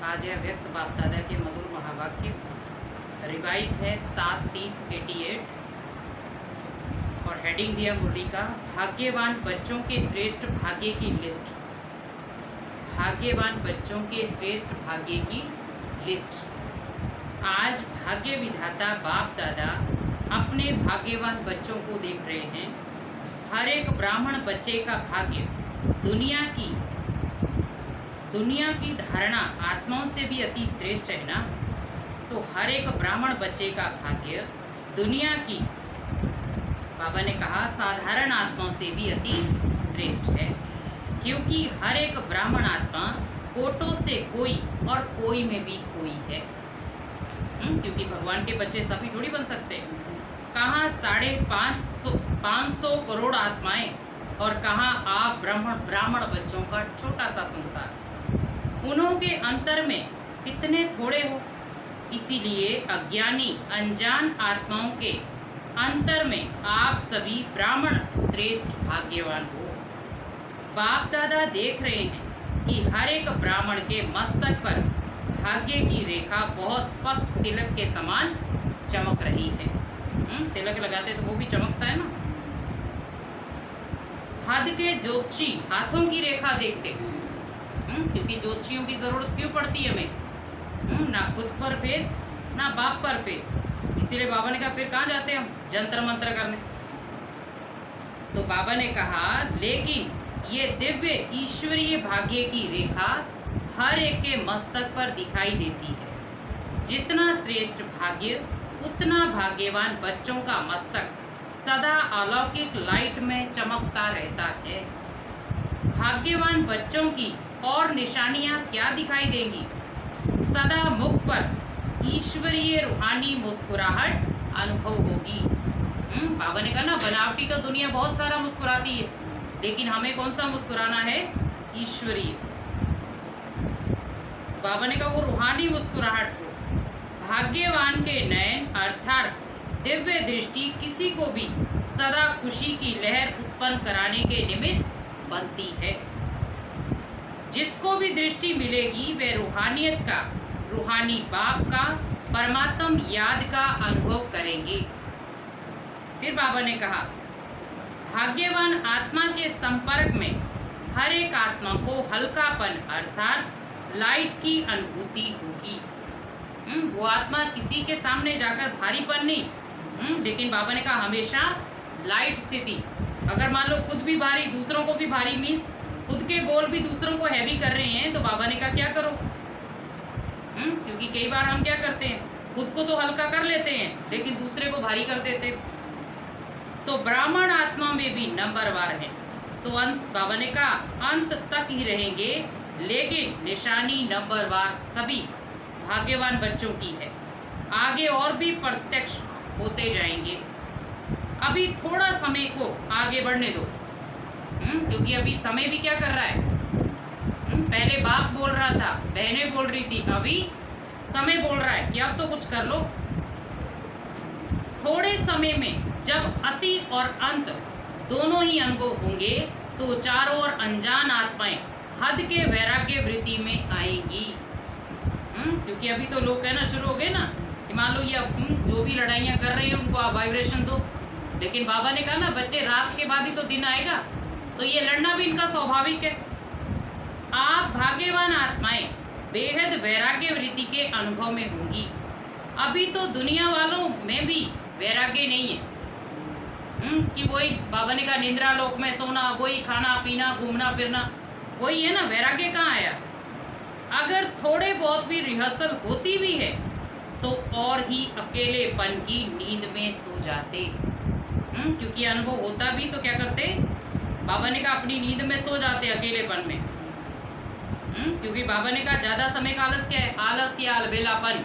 आज है व्यक्त बाप दादा के मधुर महावाक्य। रिवाइज है 7/3/88 और हेडिंग दिया मुरली का भाग्यवान बच्चों के श्रेष्ठ भाग्य की लिस्ट। भाग्यवान बच्चों के श्रेष्ठ भाग्य की लिस्ट। आज भाग्य विधाता बाप दादा अपने भाग्यवान बच्चों को देख रहे हैं। हर एक ब्राह्मण बच्चे का भाग्य दुनिया की धारणा आत्माओं से भी अति श्रेष्ठ है ना। तो हर एक ब्राह्मण बच्चे का भाग्य दुनिया की, बाबा ने कहा, साधारण आत्माओं से भी अति श्रेष्ठ है, क्योंकि हर एक ब्राह्मण आत्मा कोटों से कोई और कोई में भी कोई है। क्योंकि भगवान के बच्चे सभी थोड़ी बन सकते। कहाँ 550 करोड़ आत्माएं और कहाँ आप ब्राह्मण बच्चों का छोटा सा संसार। उन्हों के अंतर में कितने थोड़े हो। इसीलिए अज्ञानी अनजान आत्माओं के अंतर में आप सभी ब्राह्मण श्रेष्ठ भाग्यवान हो। बाप दादा देख रहे हैं कि हर एक ब्राह्मण के मस्तक पर भाग्य की रेखा बहुत स्पष्ट तिलक के समान चमक रही है। तिलक लगाते तो वो भी चमकता है ना। हद के ज्योतिषी हाथों की रेखा देखते, क्योंकि ज्योतिषियों की जरूरत क्यों पड़ती है हमें, ना खुद पर फेथ ना बाप पर फेथ। इसीलिए बाबा ने कहा फिर कहाँ जाते हम जंतर मंत्र करने। तो बाबा ने कहा लेकिन ये दिव्य ईश्वरीय भाग्य की रेखा हर एक के मस्तक पर दिखाई देती है। जितना श्रेष्ठ भाग्य उतना भाग्यवान बच्चों का मस्तक सदा अलौकिक लाइट में चमकता रहता है। भाग्यवान बच्चों की और निशानियां क्या दिखाई देंगी? सदा मुख पर ईश्वरीय रूहानी मुस्कुराहट अनुभव होगी। बाबा ने कहा ना, बनावटी तो दुनिया बहुत सारा मुस्कुराती है, लेकिन हमें कौन सा मुस्कुराना है? ईश्वरीय। बाबा ने कहा वो रूहानी मुस्कुराहट हो। भाग्यवान के नयन अर्थात दिव्य दृष्टि किसी को भी सदा खुशी की लहर उत्पन्न कराने के निमित्त बनती है। जिसको भी दृष्टि मिलेगी वह रूहानियत का, रूहानी बाप का, परमात्म याद का अनुभव करेंगे। फिर बाबा ने कहा भाग्यवान आत्मा के संपर्क में हर एक आत्मा को हल्कापन अर्थात लाइट की अनुभूति होगी। वो आत्मा किसी के सामने जाकर भारीपन नहीं, लेकिन बाबा ने कहा हमेशा लाइट स्थिति। अगर मान लो खुद भी भारी दूसरों को भी भारी, मीन्स खुद के बोल भी दूसरों को हैवी कर रहे हैं, तो बाबा ने कहा क्या करो। क्योंकि कई बार हम क्या करते हैं, खुद को तो हल्का कर लेते हैं लेकिन दूसरे को भारी कर देते। तो ब्राह्मण आत्मा में भी नंबरवार है। तो अंत, बाबा ने कहा अंत तक ही रहेंगे, लेकिन निशानी नंबरवार सभी भाग्यवान बच्चों की है। आगे और भी प्रत्यक्ष होते जाएंगे। अभी थोड़ा समय को आगे बढ़ने दो, क्योंकि अभी समय भी क्या कर रहा है। पहले बाप बोल रहा था, बहनें बोल रही थी, अभी समय बोल रहा है कि अब तो कुछ कर लो। थोड़े समय में जब अति और अंत दोनों ही अनुभव होंगे तो चारों ओर अनजान आत्माएं हद के वैराग्य वृत्ति में आएंगी। क्योंकि अभी तो लोग कहना शुरू हो गए ना कि मान लो ये जो भी लड़ाइयाँ कर रही हैं उनको आप वाइब्रेशन दो। लेकिन बाबा ने कहा ना बच्चे रात के बाद ही तो दिन आएगा, तो ये लड़ना भी इनका स्वाभाविक है। आप भाग्यवान आत्माएं बेहद वैराग्य वृत्ति के अनुभव में होंगी। अभी तो दुनिया वालों में भी वैराग्य नहीं है, कि वही बाबा ने कहा निद्रा लोक में सोना, वही खाना पीना घूमना फिरना, वही है ना। वैराग्य कहाँ आया? अगर थोड़े बहुत भी रिहर्सल होती भी है तो और ही अकेलेपन की नींद में सो जाते। क्योंकि अनुभव होता भी तो क्या करते? बाबा ने कहा अपनी नींद में सो जाते अकेलेपन में। क्योंकि बाबा ने कहा ज़्यादा समय का आलस क्या है? आलस या अलबेलापन।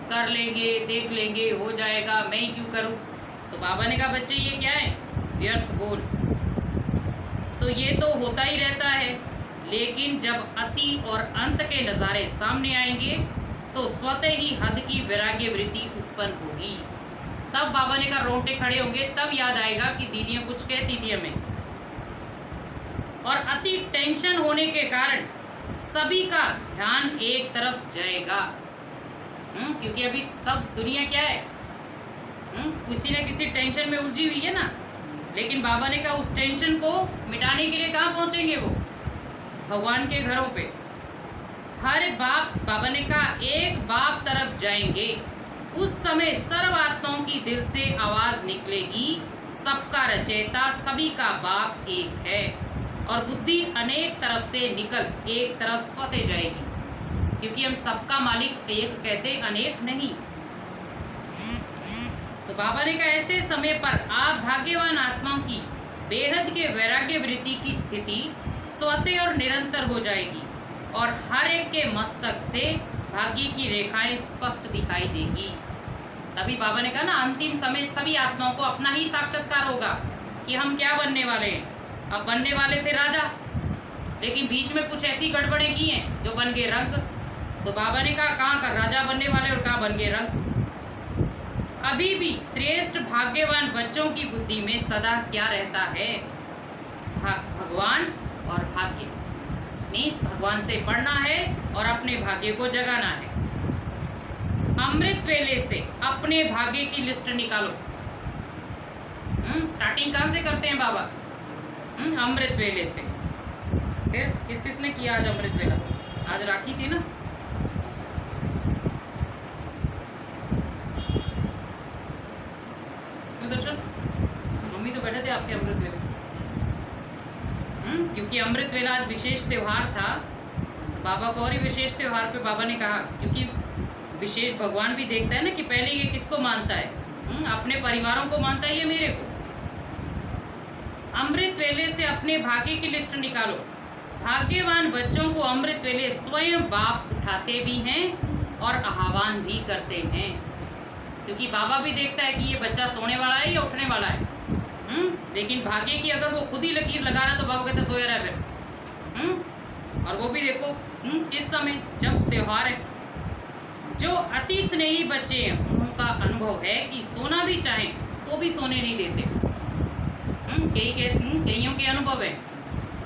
कर लेंगे, देख लेंगे, हो जाएगा, मैं ही क्यों करूं। तो बाबा ने कहा बच्चे ये क्या है? व्यर्थ बोल। तो ये तो होता ही रहता है, लेकिन जब अति और अंत के नज़ारे सामने आएंगे तो स्वतः ही हद की वैराग्य वृत्ति उत्पन्न होगी। तब बाबा ने कहा रोंगटे खड़े होंगे, तब याद आएगा कि दीदियाँ कुछ कहती थी हमें। और अति टेंशन होने के कारण सभी का ध्यान एक तरफ जाएगा। क्योंकि अभी सब दुनिया क्या है, किसी न किसी टेंशन में उलझी हुई है ना। लेकिन बाबा ने कहा उस टेंशन को मिटाने के लिए कहाँ पहुँचेंगे वो? भगवान के घरों पे। हर बाप, बाबा ने कहा एक बाप तरफ जाएंगे, उस समय सर्व आत्माओं की दिल से आवाज़ निकलेगी, सबका रचयिता सभी का बाप एक है। और बुद्धि अनेक तरफ से निकल एक तरफ स्वतः जाएगी, क्योंकि हम सबका मालिक एक कहते, अनेक नहीं। तो बाबा ने कहा ऐसे समय पर आप भाग्यवान आत्माओं की बेहद के वैराग्य वृत्ति की स्थिति स्वतः और निरंतर हो जाएगी और हर एक के मस्तक से भाग्य की रेखाएं स्पष्ट दिखाई देगी। तभी बाबा ने कहा ना अंतिम समय सभी आत्माओं को अपना ही साक्षात्कार होगा कि हम क्या बनने वाले हैं। अब बनने वाले थे राजा, लेकिन बीच में कुछ ऐसी गड़बड़ें की हैं जो बन गए रंक। तो बाबा ने कहा कहाँ का राजा बनने वाले और कहाँ बन गए रंक। अभी भी श्रेष्ठ भाग्यवान बच्चों की बुद्धि में सदा क्या रहता है? भगवान और भाग्य। मीन्स भगवान से पढ़ना है और अपने भाग्य को जगाना है। अमृत वेले से अपने भाग्य की लिस्ट निकालो। स्टार्टिंग कहाँ से करते हैं बाबा? अमृत वेले से। फिर किस किसने किया आज अमृत वेला? आज राखी थी ना। क्यों दर्शन? मम्मी तो बैठे थे आपके अमृत वेले। क्योंकि अमृत वेला आज विशेष त्यौहार था। बाबा को और ही विशेष त्यौहार पे बाबा ने कहा, क्योंकि विशेष भगवान भी देखता है ना कि पहले ये किसको मानता है, अपने परिवारों को मानता है या मेरे को। अमृत वेले से अपने भाग्य की लिस्ट निकालो। भाग्यवान बच्चों को अमृत वेले स्वयं बाप उठाते भी हैं और आह्वान भी करते हैं, क्योंकि बाबा भी देखता है कि ये बच्चा सोने वाला है या उठने वाला है। लेकिन भाग्य की अगर वो खुद ही लकीर लगा रहा तो बाबा कहते सोया रहा है फिर। और वो भी देखो किस समय, जब त्योहार है। जो अति स्नेही बच्चे हैं उनका अनुभव है कि सोना भी चाहें तो भी सोने नहीं देते। कईयों के अनुभव है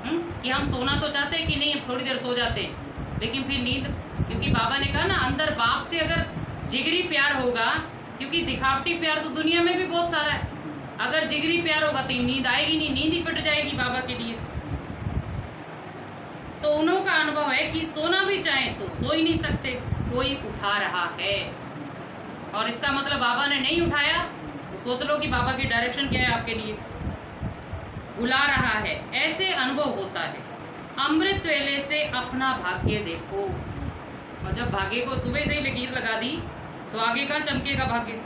कि हम सोना तो चाहते हैं कि नहीं, अब थोड़ी देर सो जाते हैं, लेकिन फिर नींद, क्योंकि बाबा ने कहा ना अंदर बाप से अगर जिगरी प्यार होगा, क्योंकि दिखावटी प्यार तो दुनिया में भी बहुत सारा है, अगर जिगरी प्यार होगा तो नींद आएगी नहीं, नींद ही पिट जाएगी बाबा के लिए। तो उन्हों का अनुभव है कि सोना भी चाहें तो सो ही नहीं सकते, कोई उठा रहा है। और इसका मतलब बाबा ने नहीं उठाया तो सोच लो कि बाबा की डायरेक्शन क्या है आपके लिए, बुला रहा है, ऐसे अनुभव होता है। अमृत वेले से अपना भाग्य देखो। और जब भाग्य को सुबह से ही लकीर लगा दी तो आगे का चमकेगा भाग्य।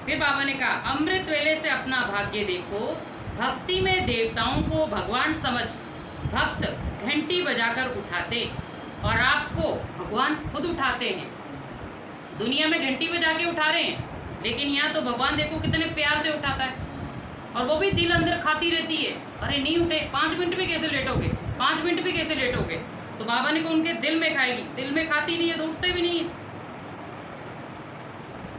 फिर बाबा ने कहा अमृत वेले से अपना भाग्य देखो। भक्ति में देवताओं को भगवान समझ भक्त घंटी बजाकर उठाते और आपको भगवान खुद उठाते हैं। दुनिया में घंटी बजा के उठा रहे हैं, लेकिन यहाँ तो भगवान देखो कितने प्यार से उठाता है। और वो भी दिल अंदर खाती रहती है, अरे नहीं उठे, 5 मिनट भी कैसे लेटोगे, 5 मिनट भी कैसे लेटोगे। तो बाबा ने कहा उनके दिल में खाएगी, दिल में खाती नहीं है तो उठते भी नहीं है।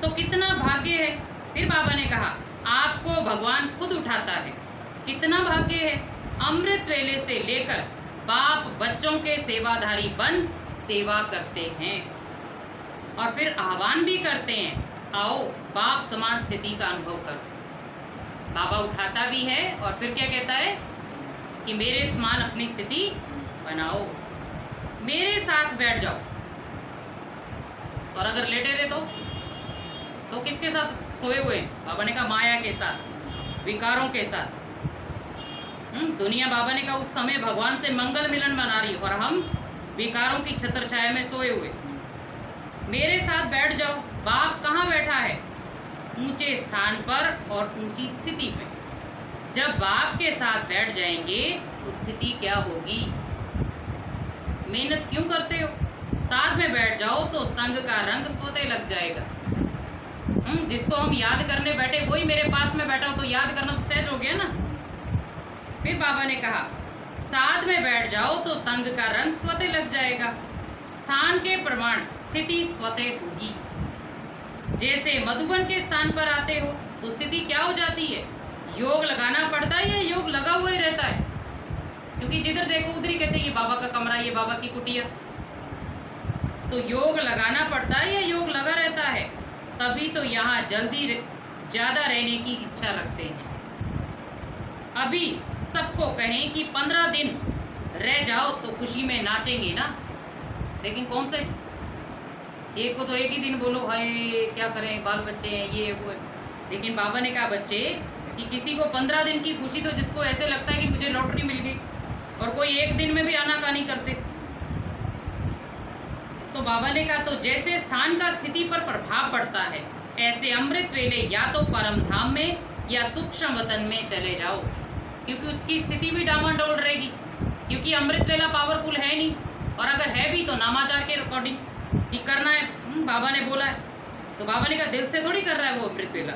तो कितना भाग्य है। फिर बाबा ने कहा आपको भगवान खुद उठाता है, कितना भाग्य है। अमृत वेले से लेकर बाप बच्चों के सेवाधारी बन सेवा करते हैं और फिर आह्वान भी करते हैं, आओ बाप समान स्थिति का अनुभव करो। बाबा उठाता भी है और फिर क्या कहता है कि मेरे समान अपनी स्थिति बनाओ, मेरे साथ बैठ जाओ। और अगर लेटे रहे तो किसके साथ सोए हुए हैं? बाबा ने कहा माया के साथ, विकारों के साथ। दुनिया बाबा ने कहा उस समय भगवान से मंगल मिलन बना रही और हम विकारों की छत्र छाया में सोए हुए। मेरे साथ बैठ जाओ। बाप कहाँ बैठा है? ऊंचे स्थान पर और ऊंची स्थिति में। जब बाप के साथ बैठ जाएंगे तो स्थिति क्या होगी? मेहनत क्यों करते हो? साथ में बैठ जाओ तो संग का रंग स्वतः लग जाएगा। जिसको हम याद करने बैठे वही मेरे पास में बैठा हो तो याद करना तो सहज हो गया ना। फिर बाबा ने कहा साथ में बैठ जाओ तो संग का रंग स्वतः लग जाएगा। स्थान के प्रमाण स्थिति स्वतः होगी। जैसे मधुबन के स्थान पर आते हो तो स्थिति क्या हो जाती है? योग लगाना पड़ता है या योग लगा हुआ ही रहता है? क्योंकि जिधर देखो उधर ही कहते हैं ये बाबा का कमरा, ये बाबा की कुटिया। तो योग लगाना पड़ता है या योग लगा रहता है, तभी तो यहाँ जल्दी ज़्यादा रहने की इच्छा रखते हैं। अभी सबको कहें कि 15 दिन रह जाओ तो खुशी में नाचेंगे ना, लेकिन कौन से एक को तो एक ही दिन बोलो हाय क्या करें, बाल बच्चे हैं ये वो है। लेकिन बाबा ने कहा बच्चे कि किसी को 15 दिन की खुशी तो जिसको ऐसे लगता है कि मुझे लॉटरी मिल गई, और कोई एक दिन में भी आनाकानी करते। तो बाबा ने कहा तो जैसे स्थान का स्थिति पर प्रभाव पड़ता है, ऐसे अमृत वेले या तो परम धाम में या सूक्ष्म वतन में चले जाओ, क्योंकि उसकी स्थिति भी डामाडोल रहेगी, क्योंकि अमृत वेला पावरफुल है नहीं, और अगर है भी तो नामाचार के अकॉर्डिंग कि करना है। बाबा ने बोला है, तो बाबा ने कहा दिल से थोड़ी कर रहा है वो अमृत वेला,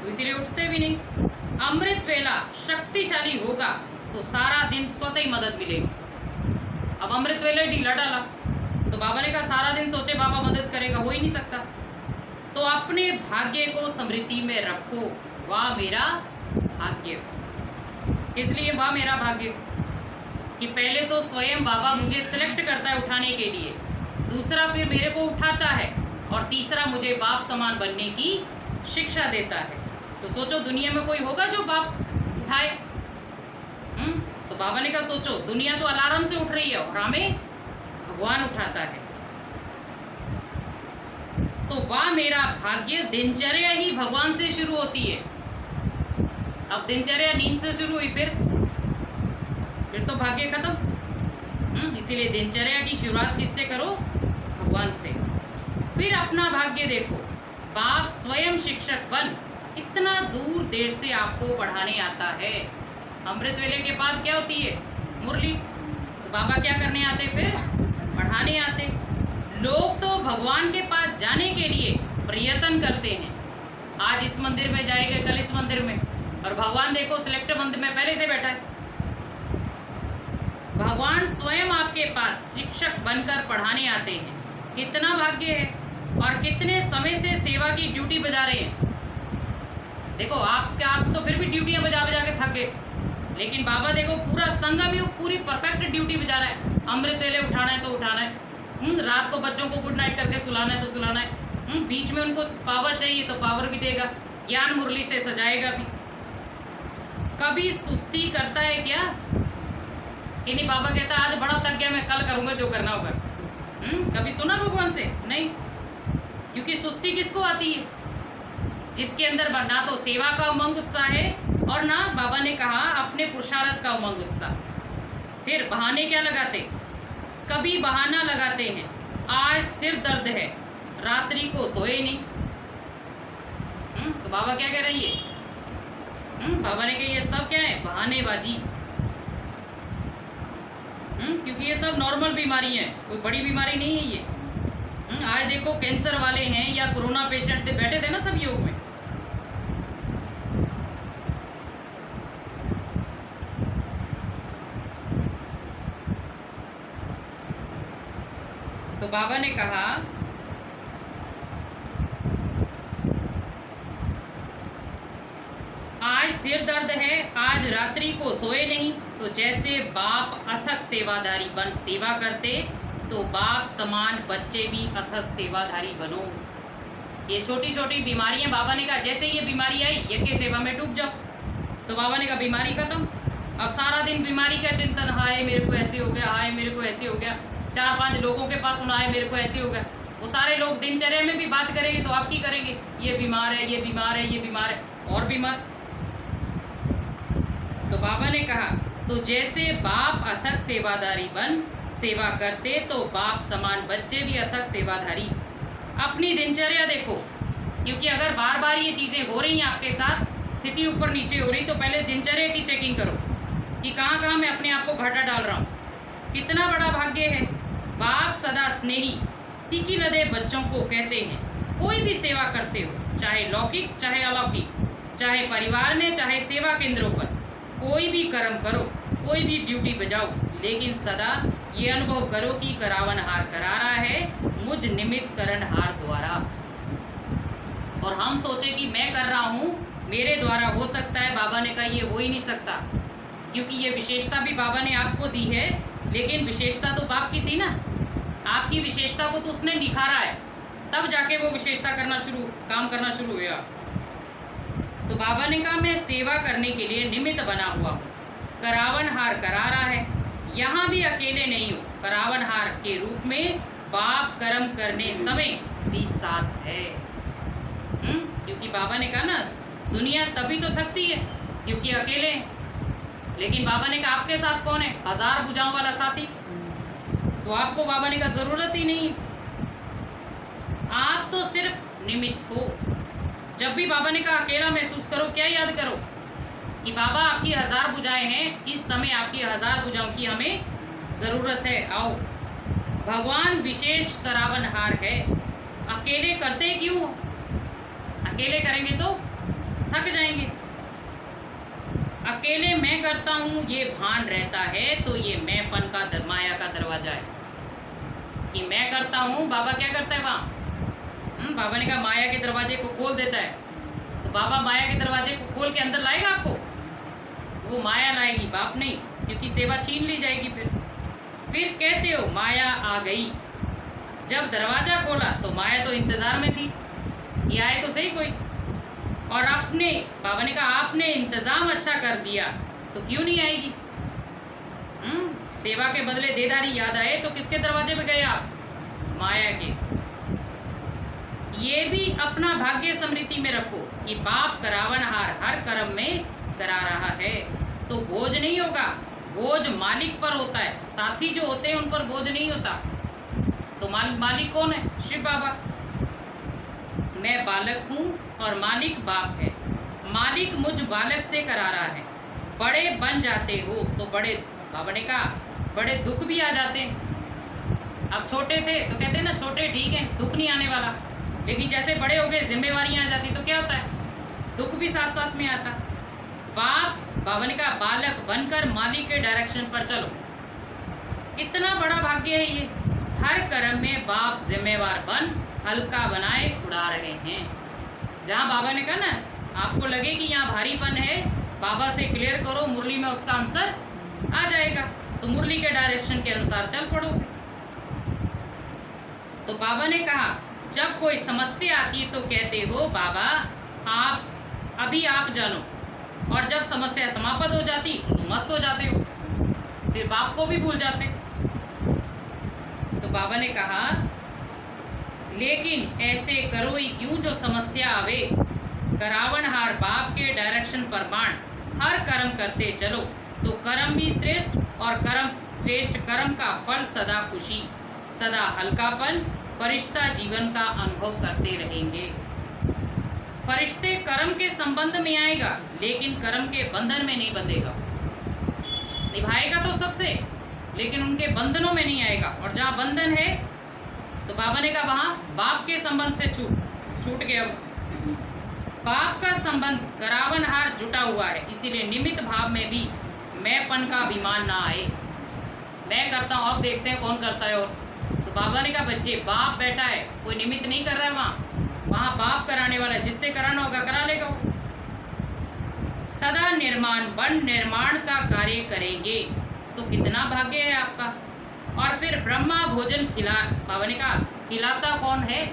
तो इसीलिए उठते भी नहीं। अमृत वेला शक्तिशाली होगा तो सारा दिन स्वतः ही मदद मिलेगी। अब अमृत वेला ढीला डाला तो बाबा ने कहा सारा दिन सोचे बाबा मदद करेगा, हो ही नहीं सकता। तो अपने भाग्य को स्मृति में रखो, वाह मेरा भाग्य। इसलिए वाह मेरा भाग्य कि पहले तो स्वयं बाबा मुझे सिलेक्ट करता है उठाने के लिए, दूसरा फिर मेरे को उठाता है, और तीसरा मुझे बाप समान बनने की शिक्षा देता है। तो सोचो दुनिया में कोई होगा जो बाप उठाए? तो बाबा ने कहा सोचो दुनिया तो अलार्म से उठ रही है और हमें भगवान उठाता है। तो वाह मेरा भाग्य, दिनचर्या ही भगवान से शुरू होती है। अब दिनचर्या नींद से शुरू हुई, फिर तो भाग्य खत्म। इसीलिए दिनचर्या की शुरुआत किससे करो? भगवान से। फिर अपना भाग्य देखो, बाप स्वयं शिक्षक बन इतना दूर देर से आपको पढ़ाने आता है। अमृत वेले के बाद क्या होती है? मुरली। तो बाबा क्या करने आते? फिर पढ़ाने आते। लोग तो भगवान के पास जाने के लिए प्रयत्न करते हैं, आज इस मंदिर में जाएंगे, कल इस मंदिर में, और भगवान देखो सिलेक्ट मंदिर में पहले से बैठा है। भगवान स्वयं आपके पास शिक्षक बनकर पढ़ाने आते हैं। कितना भाग्य है, और कितने समय से सेवा की ड्यूटी बजा रहे हैं। देखो आप तो फिर भी ड्यूटियां बजा बजा के थक गए, लेकिन बाबा देखो पूरा संघ भी पूरी परफेक्ट ड्यूटी बजा रहा है। अमृत वेले उठाना है तो उठाना है, रात को बच्चों को गुड नाइट करके सुलाना है तो सुलाना है, बीच में उनको पावर चाहिए तो पावर भी देगा, ज्ञान मुरली से सजाएगा भी। कभी सुस्ती करता है क्या? कि नहीं, बाबा कहता है आज बड़ा थक गया, मैं कल करूँगा जो करना होगा। कभी सुना भगवान से? नहीं। क्योंकि सुस्ती किसको आती है? जिसके अंदर ना तो सेवा का उमंग उत्साह है, और ना बाबा ने कहा अपने पुरुषार्थ का उमंग उत्साह। फिर बहाने क्या लगाते? कभी बहाना लगाते हैं, आज सिर दर्द है, रात्रि को सोए नहीं। तो बाबा क्या कह रही है? बाबा ने कहा ये सब क्या है? बहानेबाजी। क्योंकि ये सब नॉर्मल बीमारी है, कोई बड़ी बीमारी नहीं है ये। आज देखो कैंसर वाले हैं या कोरोना पेशेंट बैठे थे ना सब योग में। तो बाबा ने कहा आज सिर दर्द है, आज रात्रि को सोए नहीं। तो जैसे बाप अथक सेवाधारी बन सेवा करते, तो बाप समान बच्चे भी अथक सेवाधारी बनो। ये छोटी छोटी बीमारियां, बाबा ने कहा जैसे ये बीमारी आई यज्ञ सेवा में डूब जाओ। तो बाबा ने कहा बीमारी खत्म। अब सारा दिन बीमारी का चिंतन, हाय मेरे को ऐसे हो गया, हाय मेरे को ऐसे हो गया। 4-5 लोगों के पास सुना है मेरे को ऐसे हो गया। वो सारे लोग दिनचर्या में भी बात करेंगे तो आप की करेंगे? ये बीमार है, ये बीमार है, ये बीमार है, और बीमार। तो बाबा ने कहा तो जैसे बाप अथक सेवाधारी बन सेवा करते, तो बाप समान बच्चे भी अथक सेवाधारी। अपनी दिनचर्या देखो, क्योंकि अगर बार बार ये चीज़ें हो रही हैं आपके साथ, स्थिति ऊपर नीचे हो रही, तो पहले दिनचर्या की चेकिंग करो कि कहाँ कहाँ मैं अपने आप को घाटा डाल रहा हूँ। कितना बड़ा भाग्य है। बाप सदा स्नेही सीखी लदे बच्चों को कहते हैं, कोई भी सेवा करते हो, चाहे लौकिक चाहे अलौकिक, चाहे परिवार में चाहे सेवा केंद्रों पर, कोई भी कर्म करो, कोई भी ड्यूटी बजाओ, लेकिन सदा ये अनुभव करो कि करावनहार करा रहा है मुझ निमित्त करणहार द्वारा। और हम सोचे कि मैं कर रहा हूँ, मेरे द्वारा हो सकता है। बाबा ने कहा ये हो ही नहीं सकता। क्योंकि ये विशेषता भी बाबा ने आपको दी है, लेकिन विशेषता तो बाप की थी ना। आपकी विशेषता को तो उसने निखारा है, तब जाके वो विशेषता काम करना शुरू हुआ। तो बाबा ने कहा मैं सेवा करने के लिए निमित्त बना हुआ हूँ, करावनहार करा रहा है। यहाँ भी अकेले नहीं हूँ, करावनहार के रूप में बाप कर्म करने समय भी साथ है। क्योंकि बाबा ने कहा ना, दुनिया तभी तो थकती है क्योंकि अकेले हैं, लेकिन बाबा ने कहा आपके साथ कौन है? 1000 भुजाओं वाला साथी। तो आपको बाबा ने कहा ज़रूरत ही नहीं, आप तो सिर्फ निमित्त हो। जब भी बाबा ने कहा अकेला महसूस करो, क्या याद करो कि बाबा आपकी 1000 भुजाएं हैं, इस समय आपकी 1000 भुजाओं की हमें ज़रूरत है। आओ, भगवान विशेष करावनहार है। अकेले करते क्यों? अकेले करेंगे तो थक जाएंगे। अकेले मैं करता हूँ ये भान रहता है, तो ये मैंपन का माया का दरवाजा है कि मैं करता हूँ। बाबा क्या करता है वहाँ? बाबा ने कहा माया के दरवाजे को खोल देता है। तो बाबा माया के दरवाजे को खोल के अंदर लाएगा आपको? वो माया लाएगी, बाप नहीं, क्योंकि सेवा छीन ली जाएगी। फिर कहते हो माया आ गई। जब दरवाज़ा खोला तो माया तो इंतज़ार में थी, ये आए तो सही कोई। और आपने, बाबा ने कहा आपने इंतज़ाम अच्छा कर दिया तो क्यों नहीं आएगी? सेवा के बदले देदारी याद आए तो किसके दरवाजे पे गए आप? माया के। ये भी अपना भाग्य स्मृति में रखो कि बाप करावनहार हर कर्म में करा रहा है, तो बोझ नहीं होगा। बोझ मालिक पर होता है, साथी जो होते हैं उन पर बोझ नहीं होता। तो मालिक कौन है? शिव बाबा। मैं बालक हूँ और मालिक बाप है। मालिक मुझ बालक से करा रहा है। बड़े बन जाते हो तो बड़े, बाबा ने कहा बड़े दुख भी आ जाते हैं। अब छोटे थे तो कहते हैं ना छोटे ठीक है, दुख नहीं आने वाला, लेकिन जैसे बड़े हो गए जिम्मेवारियाँ आ जाती तो क्या होता है? दुख भी साथ साथ में आता। बाबा ने कहा बालक बनकर मालिक के डायरेक्शन पर चलो। कितना बड़ा भाग्य है ये। हर कर्म में बाप जिम्मेवार बन हल्का बनाए उड़ा रहे हैं। जहाँ बाबा ने कहा ना आपको लगे कि यहाँ भारीपन है, बाबा से क्लियर करो, मुरली में उसका आंसर आ जाएगा, तो मुरली के डायरेक्शन के अनुसार चल पड़ो। तो बाबा ने कहा जब कोई समस्या आती है तो कहते हो बाबा आप जानो, और जब समस्या समाप्त हो जाती तो मस्त हो जाते हो, फिर बाप को भी भूल जाते। तो बाबा ने कहा लेकिन ऐसे करो ही क्यों जो समस्या आवे। करावनहार बाप के डायरेक्शन पर बाण हर कर्म करते चलो, तो कर्म भी श्रेष्ठ, और श्रेष्ठ कर्म का फल सदा खुशी, सदा हल्कापन, फरिश्ता जीवन का अनुभव करते रहेंगे। फरिश्ते कर्म के संबंध में आएगा, लेकिन कर्म के बंधन में नहीं बंधेगा। निभाएगा तो सबसे, लेकिन उनके बंधनों में नहीं आएगा। और जहाँ बंधन है तो बाबा ने कहा वहाँ बाप के संबंध से छूट गया। बाप का संबंध करावनहार जुटा हुआ है, इसीलिए निमित्त भाव में भी मैंपन का अभिमान ना आए। मैं करता हूँ, अब देखते हैं कौन करता है। और तो बाबा ने कहा बच्चे बाप बैठा है, कोई निमित्त नहीं कर रहा है वहाँ बाप कराने वाला है, जिससे कराना होगा करा लेगा वो। सदा निर्माण का कार्य करेंगे, तो कितना भाग्य है आपका। और फिर ब्रह्मा भोजन बाबा ने कहा खिलाता कौन है?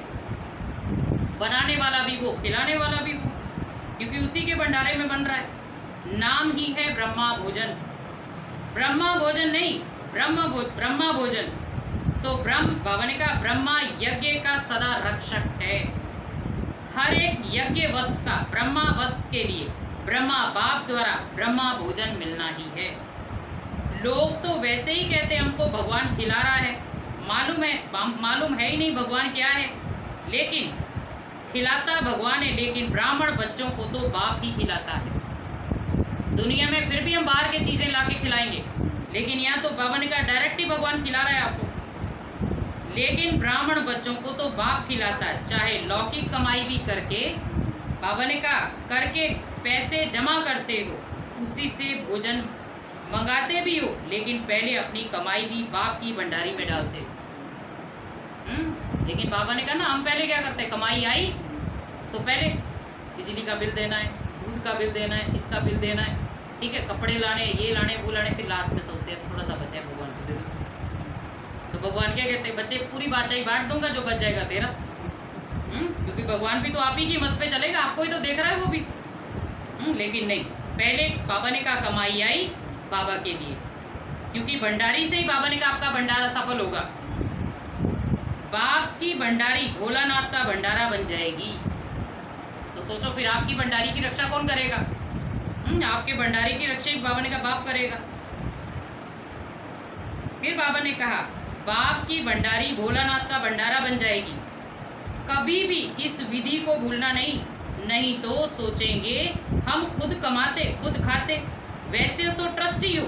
बनाने वाला भी वो, खिलाने वाला भी वो, क्योंकि उसी के भंडारे में बन रहा है। नाम ही है ब्रह्मा भोजन। ब्रह्मा भोजन नहीं, ब्रह्मा भोजन। तो बाबा ने कहा ब्रह्मा यज्ञ का सदा रक्षक है। हर एक यज्ञ वत्स का, ब्रह्मा वत्स के लिए ब्रह्मा बाप द्वारा ब्रह्मा भोजन मिलना ही है। लोग तो वैसे ही कहते हैं हमको भगवान खिला रहा है, मालूम है ही नहीं भगवान क्या है। लेकिन खिलाता भगवान है, लेकिन ब्राह्मण बच्चों को तो बाप ही खिलाता है। दुनिया में फिर भी हम बाहर की चीज़ें ला के खिलाएंगे, लेकिन यहाँ तो बाबा ने कहा डायरेक्ट ही भगवान खिला रहा है आपको। लेकिन ब्राह्मण बच्चों को तो बाप खिलाता है, चाहे लौकिक कमाई भी करके, बाबा ने कहा करके पैसे जमा करते हो, उसी से भोजन मंगाते भी हो, लेकिन पहले अपनी कमाई भी बाप की भंडारी में डालते हो। लेकिन बाबा ने कहा ना हम पहले क्या करते हैं, कमाई आई तो पहले बिजली का बिल देना है, दूध का बिल देना है, इसका बिल देना है, ठीक है, कपड़े लाने, ये लाने, वो लाने, फिर लास्ट में सोचते हैं थोड़ा सा बचा है भगवान को दे दो। तो भगवान क्या कहते हैं, बच्चे पूरी बादशाही बांट दूंगा, जो बच जाएगा तेरा। क्योंकि भगवान भी तो आप ही की मत पे चलेगा, आपको ही तो देख रहा है वो भी। लेकिन नहीं, पहले बाबा ने कहा कमाई आई बाबा के लिए, क्योंकि भंडारी से ही बाबा ने कहा आपका भंडारा सफल होगा। बाप की भंडारी भोलानाथ का भंडारा बन जाएगी। तो सोचो फिर आपकी भंडारी की रक्षा कौन करेगा? आपके भंडारी की रक्षा बाबा ने कहा बाप करेगा। फिर बाबा ने कहा बाप की भंडारी भोलानाथ का भंडारा बन जाएगी। कभी भी इस विधि को भूलना नहीं, नहीं तो सोचेंगे हम खुद कमाते खुद खाते। वैसे तो ट्रस्टी हो,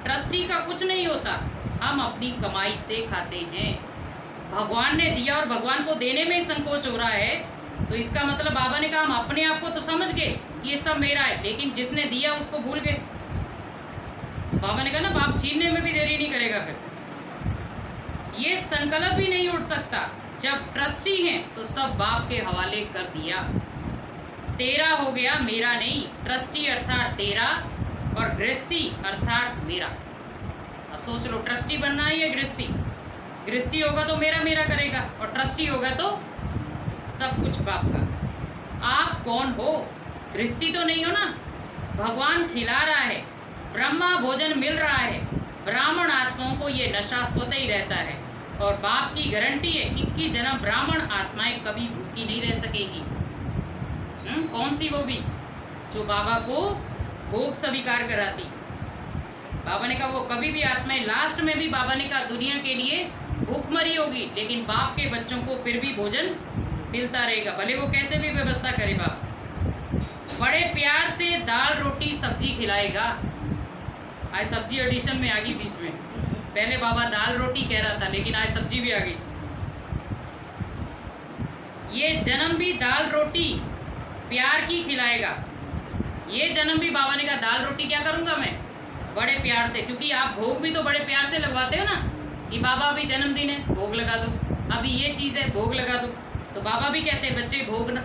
ट्रस्टी का कुछ नहीं होता, हम अपनी कमाई से खाते हैं। भगवान ने दिया और भगवान को देने में संकोच हो रहा है, तो इसका मतलब बाबा ने कहा हम अपने आप को तो समझ गए ये सब मेरा है, लेकिन जिसने दिया उसको भूल गए। तो बाबा ने कहा ना बाप छीनने में भी देरी नहीं करेगा। फिर ये संकल्प भी नहीं उठ सकता, जब ट्रस्टी हैं तो सब बाप के हवाले कर दिया। तेरा हो गया मेरा नहीं, ट्रस्टी अर्थात तेरा और गृहस्थी अर्थात मेरा। अब सोच लो ट्रस्टी बनना है या गृहस्थी? गृहस्थी होगा तो मेरा मेरा करेगा, और ट्रस्टी होगा तो सब कुछ बाप का। आप कौन हो? गृहस्थी तो नहीं हो ना। भगवान खिला रहा है, ब्रह्मा भोजन मिल रहा है, ब्राह्मण आत्माओं को ये नशा स्वतः ही रहता है, और बाप की गारंटी है 21 जन्म ब्राह्मण आत्माएं कभी भूखी नहीं रह सकेगी। कौन सी? वो भी जो बाबा को भोग स्वीकार कराती। बाबा ने कहा वो कभी भी आत्माएं, लास्ट में भी बाबा ने कहा दुनिया के लिए भूखमरी होगी, लेकिन बाप के बच्चों को फिर भी भोजन मिलता रहेगा, भले वो कैसे भी व्यवस्था करे। बाप बड़े प्यार से दाल रोटी सब्जी खिलाएगा। आज सब्जी एडिशन में आ गई बीच में, पहले बाबा दाल रोटी कह रहा था, लेकिन आज सब्जी भी आ गई। ये जन्म भी दाल रोटी प्यार की खिलाएगा। ये जन्म भी बाबा ने कहा दाल रोटी क्या करूँगा मैं, बड़े प्यार से, क्योंकि आप भोग भी तो बड़े प्यार से लगवाते हो ना, कि बाबा अभी जन्मदिन है भोग लगा दो, अभी ये चीज़ है भोग लगा दो। तो बाबा भी कहते हैं बच्चे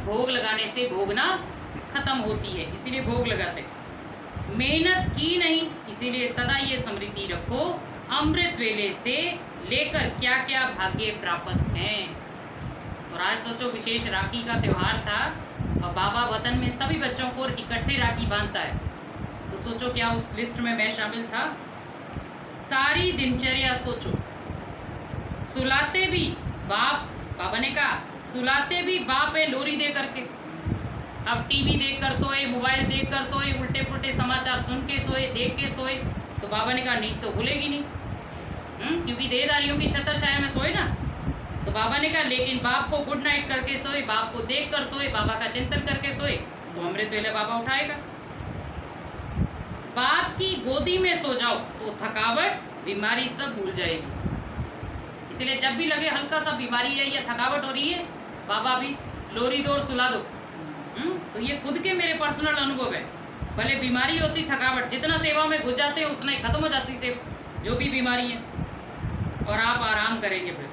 भोग लगाने से भोगना खत्म होती है, इसीलिए भोग लगाते। मेहनत की नहीं, इसीलिए सदा ये स्मृति रखो अमृत वेले से लेकर क्या क्या भाग्य प्राप्त हैं। और आज सोचो विशेष राखी का त्यौहार था, और बाबा वतन में सभी बच्चों को इकट्ठे राखी बांधता है। तो सोचो क्या उस लिस्ट में मैं शामिल था। सारी दिनचर्या सोचो, सुलाते भी बाप, बाबा ने कहा सुलाते भी बाप है लोरी दे करके। अब टीवी देखकर सोए, मोबाइल देखकर सोए, उल्टे पुल्टे समाचार सुन के सोए, देख के सोए, तो बाबा ने कहा नींद तो भूलेगी नहीं, क्योंकि देहदारियों की छतर छाया में सोए ना। तो बाबा ने कहा लेकिन बाप को गुड नाइट करके सोए, बाप को देख कर सोए, बाबा का चिंतन करके सोए, तो अमृत वेले बाबा उठाएगा। बाप की गोदी में सो जाओ तो थकावट बीमारी सब भूल जाएगी। इसलिए जब भी लगे हल्का सा बीमारी है या थकावट हो रही है, बाबा भी लोरी दो और सुला दो। तो ये खुद के मेरे पर्सनल अनुभव है। भले बीमारी होती, थकावट, जितना सेवा में घुस जाते हैं उतना ही खत्म हो जाती सेवा, जो भी बीमारी है, और आप आराम करेंगे। फिर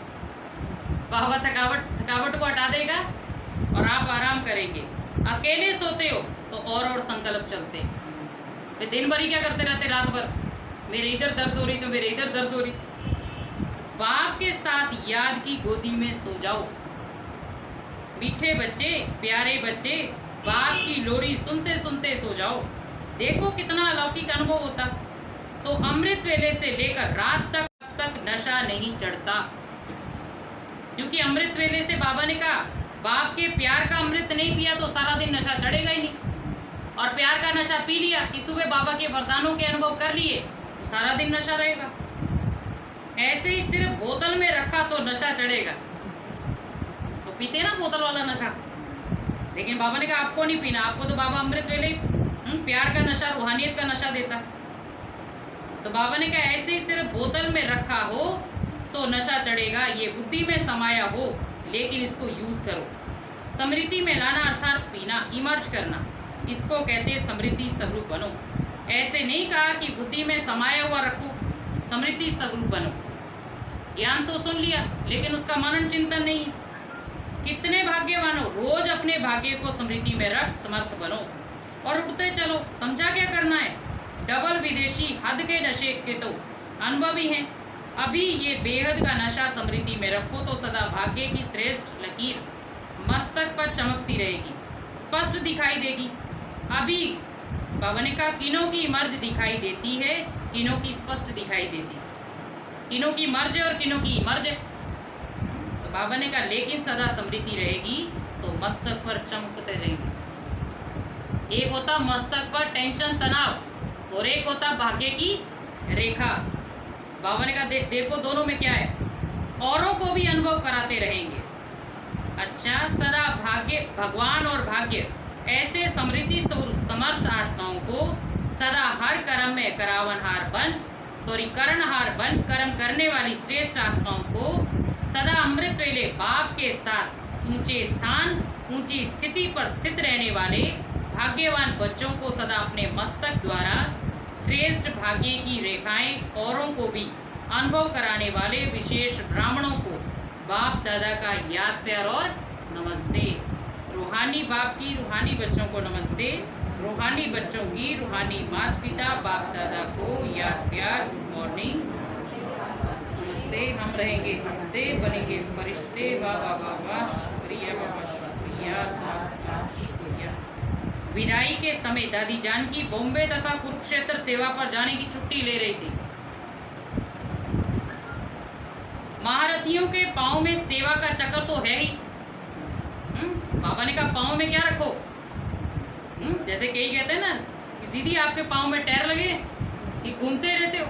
बाबा थकावट को हटा देगा और आप आराम करेंगे। अकेले सोते हो तो और संकल्प चलते हैं। फिर दिन भर ही क्या करते रहते, रात भर मेरे इधर दर्द हो रही तो मेरे इधर दर्द हो रही। बाप के साथ याद की गोदी में सो जाओ। मीठे बच्चे, प्यारे बच्चे, बाप की लोरी सुनते सुनते सो जाओ। देखो कितना अलौकिक अनुभव होता। तो अमृत वेले से लेकर रात तक नशा नहीं चढ़ता, क्योंकि अमृत वेले से बाबा ने कहा बाप के प्यार का अमृत नहीं पिया तो सारा दिन नशा चढ़ेगा ही नहीं, और प्यार का नशा पी लिया कि सुबह बाबा के वरदानों के अनुभव कर लिए तो सारा दिन नशा रहेगा। ऐसे ही सिर्फ बोतल में रखा तो नशा चढ़ेगा, तो पीते ना बोतल वाला नशा, लेकिन बाबा ने कहा आपको नहीं पीना, आपको तो बाबा अमृत वेले प्यार का नशा, रूहानियत का नशा देता। तो बाबा ने कहा ऐसे ही सिर्फ बोतल में रखा हो तो नशा चढ़ेगा, ये बुद्धि में समाया हो, लेकिन इसको यूज़ करो। स्मृति में लाना अर्थात पीना, इमर्ज करना, इसको कहते हैं स्मृति स्वरूप बनो। ऐसे नहीं कहा कि बुद्धि में समाया हुआ रखो, स्मृति स्वरूप बनो। ज्ञान तो सुन लिया लेकिन उसका मनन चिंतन नहीं। कितने भाग्यवान हो, रोज अपने भाग्य को स्मृति में रख समर्थ बनो और उठते चलो। समझा क्या करना है, डबल विदेशी हद के नशे के तो अनुभवी हैं। अभी ये बेहद का नशा स्मृति में रखो तो सदा भाग्य की श्रेष्ठ लकीर मस्तक पर चमकती रहेगी, स्पष्ट दिखाई देगी। अभी बाबा ने कहा किनों की मर्ज दिखाई देती है, किनों की स्पष्ट दिखाई देती, किनों की मर्ज है और किनों की मर्ज है। तो बाबा ने कहा लेकिन सदा स्मृति रहेगी तो मस्तक पर चमकते रहेंगे। एक होता मस्तक पर टेंशन तनाव और एक होता भाग्य की रेखा। बाबा ने कहा देखो दोनों में क्या है, औरों को भी अनुभव कराते रहेंगे। अच्छा, सदा भाग्य भगवान और भाग्य ऐसे समृद्धि समर्थ आत्माओं को सदा हर कर्म में करणहार बन कर्म करने वाली श्रेष्ठ आत्माओं को सदा अमृत वेले बाप के साथ ऊंचे स्थान ऊंची स्थिति पर स्थित रहने वाले भाग्यवान बच्चों को सदा अपने मस्तक द्वारा श्रेष्ठ भाग्य की रेखाएं औरों को भी अनुभव कराने वाले विशेष ब्राह्मणों को बाप दादा का याद प्यार और नमस्ते। रूहानी बाप की रूहानी बच्चों को नमस्ते, रूहानी बच्चों की रूहानी माता पिता बाप दादा को याद प्यार गुड मॉर्निंग नमस्ते। हम रहेंगे हंसते बनेंगे फरिश्ते, वाह वाह वाह वाह, शुक्रिया बाबा शुक्रिया। विदाई के समय दादी जानकी बॉम्बे तथा कुरुक्षेत्र सेवा पर जाने की छुट्टी ले रही थी। महारथियों के पाँव में सेवा का चक्र तो है ही। बाबा ने कहा पाँव में क्या रखो, जैसे कई कहते हैं ना कि दीदी आपके पाँव में टैर लगे कि घूमते रहते हो।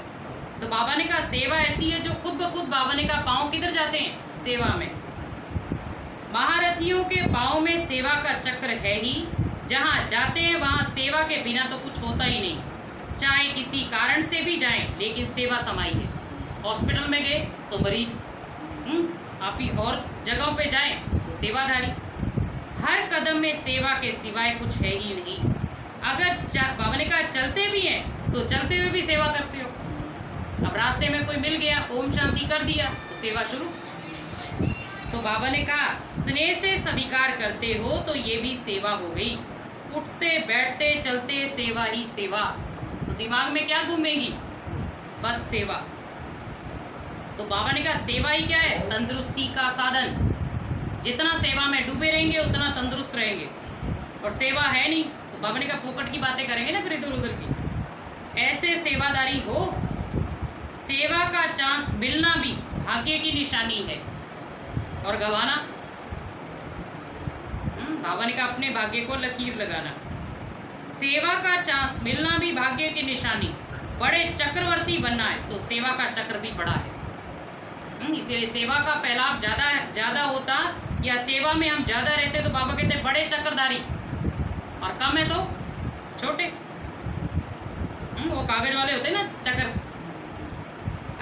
तो बाबा ने कहा सेवा ऐसी है जो खुद ब खुद, बाबा ने कहा पाँव किधर जाते हैं, सेवा में। महारथियों के पाँव में सेवा का चक्र है ही, जहाँ जाते हैं वहाँ सेवा के बिना तो कुछ होता ही नहीं। चाहे किसी कारण से भी जाएं, लेकिन सेवा समाई है। हॉस्पिटल में गए तो मरीज, आप ही और जगहों पे जाएं तो सेवाधारी। हर कदम में सेवा के सिवाय कुछ है ही नहीं। अगर बाबा ने कहा चलते भी हैं तो चलते हुए भी सेवा करते हो। अब रास्ते में कोई मिल गया, ओम शांति कर दिया तो सेवा शुरू। तो बाबा ने कहा स्नेह से स्वीकार करते हो तो ये भी सेवा हो गई। उठते बैठते चलते सेवा ही सेवा। तो दिमाग में क्या घूमेगी, बस सेवा। तो बाबा ने कहा सेवा ही क्या है, तंदुरुस्ती का साधन। जितना सेवा में डूबे रहेंगे उतना तंदुरुस्त रहेंगे। और सेवा है नहीं तो बाबा ने कहा पोपट की बातें करेंगे ना फिर इधर उधर की। ऐसे सेवादारी हो, सेवा का चांस मिलना भी भाग्य की निशानी है और गवाना, बाबा ने कहा अपने भाग्य को लकीर लगाना। सेवा का चांस मिलना भी भाग्य की निशानी। बड़े चक्रवर्ती बनना है तो सेवा का चक्र भी बड़ा है। इसीलिए सेवा का फैलाव ज़्यादा होता या सेवा में हम ज़्यादा रहते तो बाबा कहते बड़े चक्रधारी, और कम है तो छोटे, वो कागज वाले होते ना चक्र।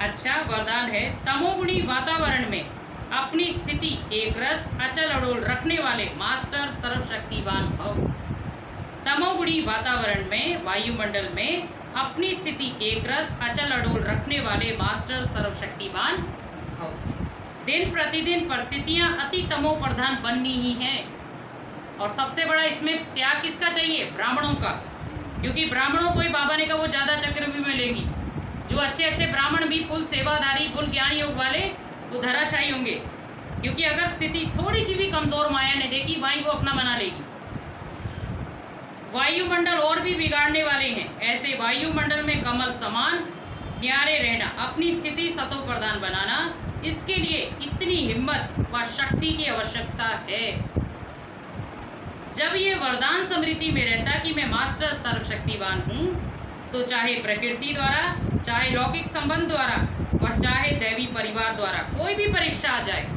अच्छा, वरदान है तमोगुणी वातावरण में अपनी स्थिति एक रस अचल अडोल रखने वाले मास्टर सर्वशक्तिवान भव। तमोगुणी वातावरण में, वायुमंडल में अपनी स्थिति एक रस अचल अडोल रखने वाले मास्टर सर्वशक्तिवान भव। दिन प्रतिदिन परिस्थितियां अति तमो प्रधान बननी ही हैं। और सबसे बड़ा इसमें त्याग किसका चाहिए, ब्राह्मणों का। क्योंकि ब्राह्मणों को ही बाबा ने कहा वो ज़्यादा चक्रव्यूह में लेंगी। जो अच्छे अच्छे ब्राह्मण भी फुल सेवादारी फुल ज्ञान योग वाले वो धराशायी होंगे। क्योंकि अगर स्थिति थोड़ी सी भी कमज़ोर माया ने देखी वहीं वो अपना बना लेगी। वायुमंडल और भी बिगाड़ने वाले हैं। ऐसे वायुमंडल में कमल समान न्यारे रहना, अपनी स्थिति सतो प्रधान बनाना, इसके लिए इतनी हिम्मत व शक्ति की आवश्यकता है। जब ये वरदान स्मृति में रहता कि मैं मास्टर सर्वशक्तिवान हूँ, तो चाहे प्रकृति द्वारा, चाहे लौकिक संबंध द्वारा और चाहे दैवी परिवार द्वारा कोई भी परीक्षा आ जाए,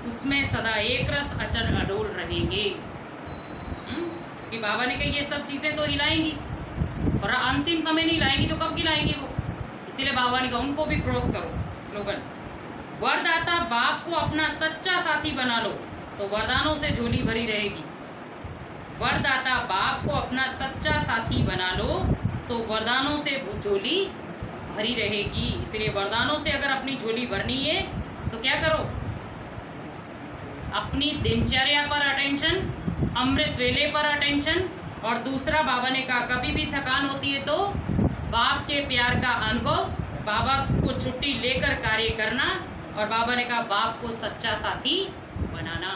उसमें सदा एक रस अचल अडोल रहेंगे। कि बाबा ने कहा ये सब चीज़ें तो हिलाएंगी और अंतिम समय नहीं लाएंगी तो कब खिलाएंगी वो। इसीलिए बाबा ने कहा उनको भी क्रॉस करो। स्लोगन, वरदाता बाप को अपना सच्चा साथी बना लो तो वरदानों से झोली भरी रहेगी। वरदाता बाप को अपना सच्चा साथी बना लो तो वरदानों से झोली भरी रहेगी। इसलिए वरदानों से अगर अपनी झोली भरनी है तो क्या करो, अपनी दिनचर्या पर अटेंशन, अमृत वेले पर अटेंशन। और दूसरा बाबा ने कहा कभी भी थकान होती है तो बाप के प्यार का अनुभव, बाबा को छुट्टी लेकर कार्य करना, और बाबा ने कहा बाप को सच्चा साथी बनाना।